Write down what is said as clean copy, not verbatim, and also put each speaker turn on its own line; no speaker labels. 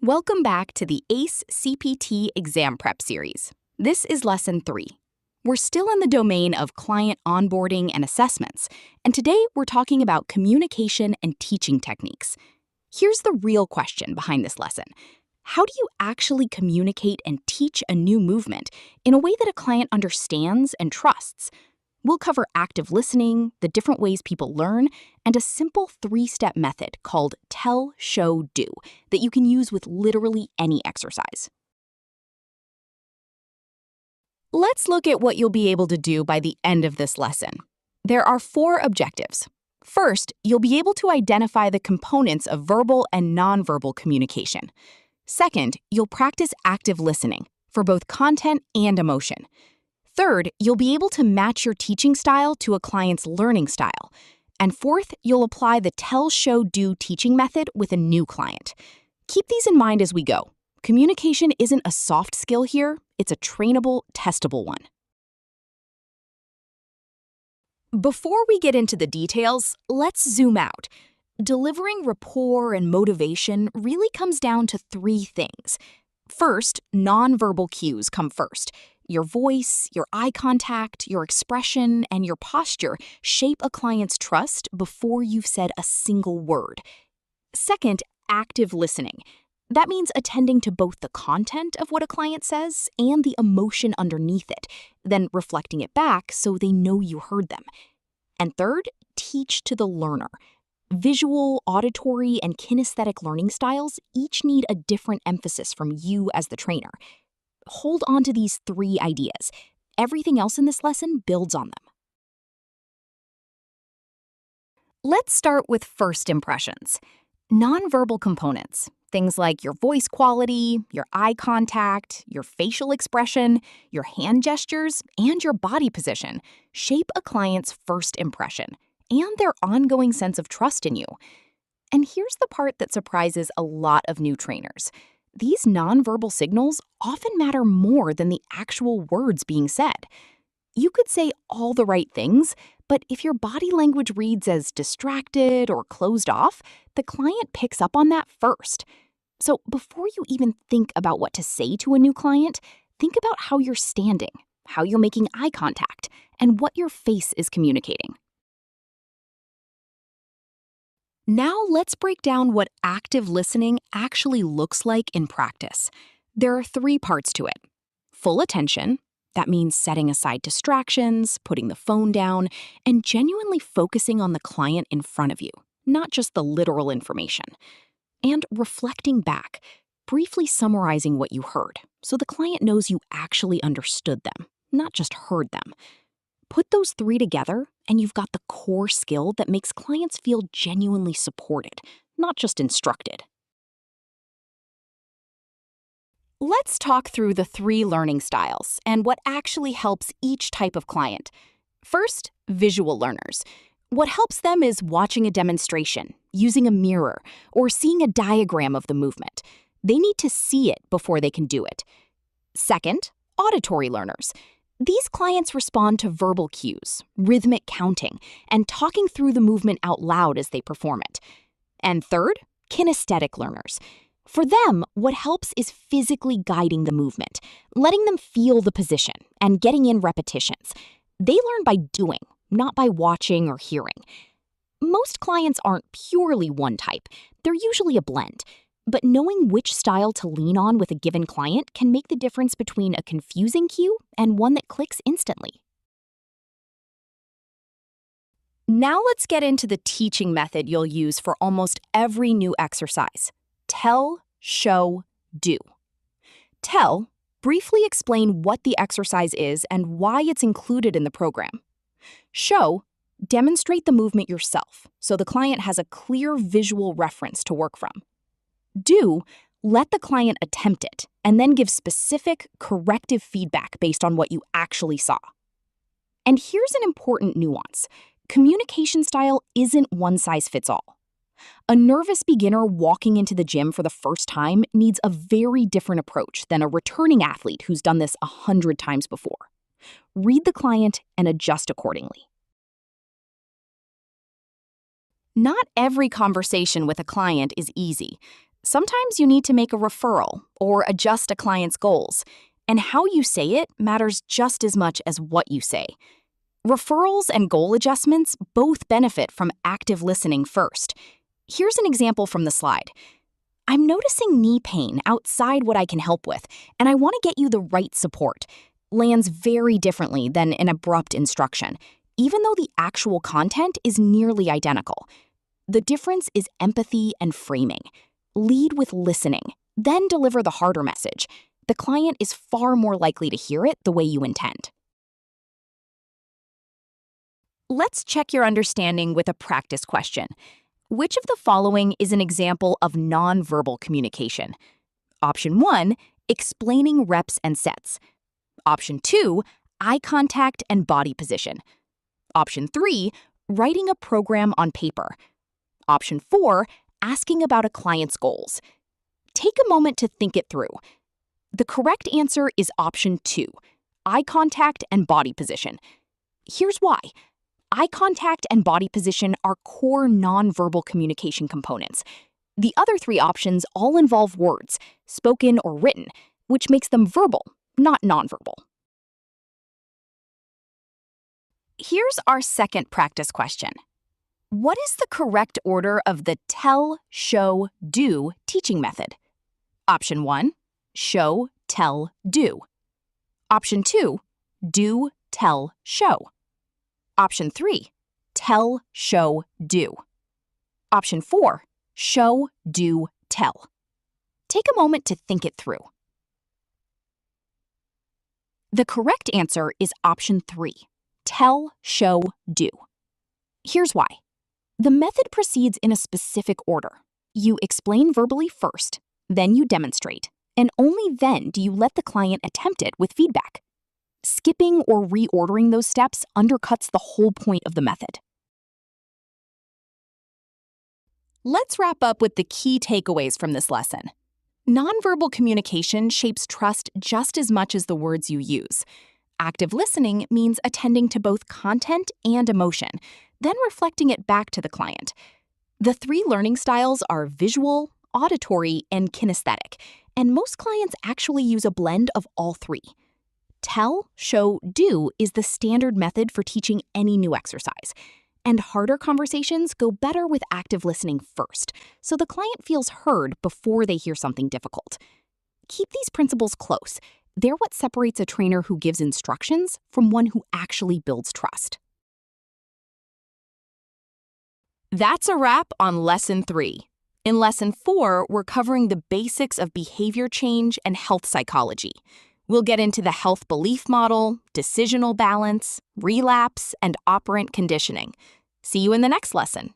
Welcome back to the ACE-CPT exam prep series. This is Lesson 3. We're still in the domain of client onboarding and assessments, and today we're talking about communication and teaching techniques. Here's the real question behind this lesson. How do you actually communicate and teach a new movement in a way that a client understands and trusts? We'll cover active listening, the different ways people learn, and a simple 3-step method called tell, show, do that you can use with literally any exercise. Let's look at what you'll be able to do by the end of this lesson. There are 4 objectives. First, you'll be able to identify the components of verbal and nonverbal communication. Second, you'll practice active listening for both content and emotion. Third, you'll be able to match your teaching style to a client's learning style. And fourth, you'll apply the tell, show, do teaching method with a new client. Keep these in mind as we go. Communication isn't a soft skill here, it's a trainable, testable one. Before we get into the details, let's zoom out. Delivering rapport and motivation really comes down to 3 things. First, nonverbal cues come first. Your voice, your eye contact, your expression, and your posture shape a client's trust before you've said a single word. Second, active listening. That means attending to both the content of what a client says and the emotion underneath it, then reflecting it back so they know you heard them. And third, teach to the learner. Visual, auditory, and kinesthetic learning styles each need a different emphasis from you as the trainer. Hold on to these 3 ideas. Everything else in this lesson builds on them. Let's start with first impressions. Nonverbal components, things like your voice quality, your eye contact, your facial expression, your hand gestures, and your body position, shape a client's first impression and their ongoing sense of trust in you. And here's the part that surprises a lot of new trainers. These nonverbal signals often matter more than the actual words being said. You could say all the right things, but if your body language reads as distracted or closed off, the client picks up on that first. So before you even think about what to say to a new client, think about how you're standing, how you're making eye contact, and what your face is communicating. Now let's break down what active listening actually looks like in practice. There are 3 parts to it. Full attention, that means setting aside distractions, putting the phone down, and genuinely focusing on the client in front of you, not just the literal information. And reflecting back, briefly summarizing what you heard, so the client knows you actually understood them, not just heard them. Put those 3 together, and you've got the core skill that makes clients feel genuinely supported, not just instructed. Let's talk through the 3 learning styles and what actually helps each type of client. First, visual learners. What helps them is watching a demonstration, using a mirror, or seeing a diagram of the movement. They need to see it before they can do it. Second, auditory learners. These clients respond to verbal cues, rhythmic counting, and talking through the movement out loud as they perform it. And third, kinesthetic learners. For them, what helps is physically guiding the movement, letting them feel the position, and getting in repetitions. They learn by doing, not by watching or hearing. Most clients aren't purely one type. They're usually a blend. But knowing which style to lean on with a given client can make the difference between a confusing cue and one that clicks instantly. Now let's get into the teaching method you'll use for almost every new exercise. Tell, show, do. Tell, briefly explain what the exercise is and why it's included in the program. Show, demonstrate the movement yourself so the client has a clear visual reference to work from. Do, let the client attempt it, and then give specific, corrective feedback based on what you actually saw. And here's an important nuance. Communication style isn't one size fits all. A nervous beginner walking into the gym for the first time needs a very different approach than a returning athlete who's done this 100 times before. Read the client and adjust accordingly. Not every conversation with a client is easy. Sometimes you need to make a referral or adjust a client's goals, and how you say it matters just as much as what you say. Referrals and goal adjustments both benefit from active listening first. Here's an example from the slide. I'm noticing knee pain outside what I can help with, and I want to get you the right support. Lands very differently than an abrupt instruction, even though the actual content is nearly identical. The difference is empathy and framing. Lead with listening, then deliver the harder message. The client is far more likely to hear it the way you intend. Let's check your understanding with a practice question. Which of the following is an example of nonverbal communication? Option 1, explaining reps and sets. Option 2, eye contact and body position. Option 3, writing a program on paper. Option 4, asking about a client's goals. Take a moment to think it through. The correct answer is option 2, eye contact and body position. Here's why. Eye contact and body position are core nonverbal communication components. The other 3 options all involve words, spoken or written, which makes them verbal, not nonverbal. Here's our second practice question. What is the correct order of the tell, show, do teaching method? Option 1, show, tell, do. Option 2, do, tell, show. Option 3, tell, show, do. Option 4, show, do, tell. Take a moment to think it through. The correct answer is option 3, tell, show, do. Here's why. The method proceeds in a specific order. You explain verbally first, then you demonstrate, and only then do you let the client attempt it with feedback. Skipping or reordering those steps undercuts the whole point of the method. Let's wrap up with the key takeaways from this lesson. Nonverbal communication shapes trust just as much as the words you use. Active listening means attending to both content and emotion, then reflecting it back to the client. The 3 learning styles are visual, auditory, and kinesthetic, and most clients actually use a blend of all 3. Tell, show, do is the standard method for teaching any new exercise. And harder conversations go better with active listening first, so the client feels heard before they hear something difficult. Keep these principles close. They're what separates a trainer who gives instructions from one who actually builds trust. That's a wrap on Lesson 3. In Lesson 4, we're covering the basics of behavior change and health psychology. We'll get into the health belief model, decisional balance, relapse, and operant conditioning. See you in the next lesson.